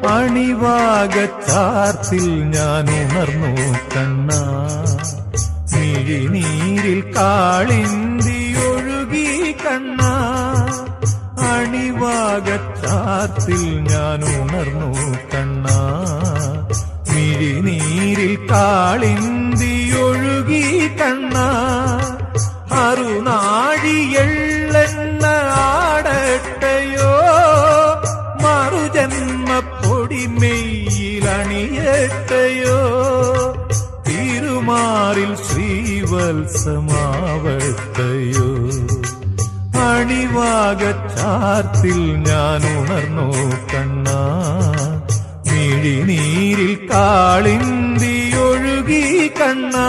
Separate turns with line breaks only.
അണിവാകച്ചാർത്തിൽ ഞാൻ ഉണർന്നു കണ്ണാ, മിഴിനീരിൽ കാളിന്തി ഒഴുകി കണ്ണാ. അണിവാകച്ചാർത്തിൽ ഞാൻ ഉണർന്നു കണ്ണാ, മിഴിനീരിൽ കാളിന്തി ഒഴുകി കണ്ണാ. അറുനാഴിയെള്ളെണ്ണ ആടട്ടയോ, മറുജന്മപ്പൊടിമെയ്യിലണിയട്ടയോ, തിരുമാറിൽ ശ്രീവത്സമാവട്ടയോ. അണിവാകച്ചാർത്തിൽ ഞാൻ ഉണർന്നു കണ്ണാ, മിഴിനീരിൽ കാളിന്തി ഒഴുകി കണ്ണാ.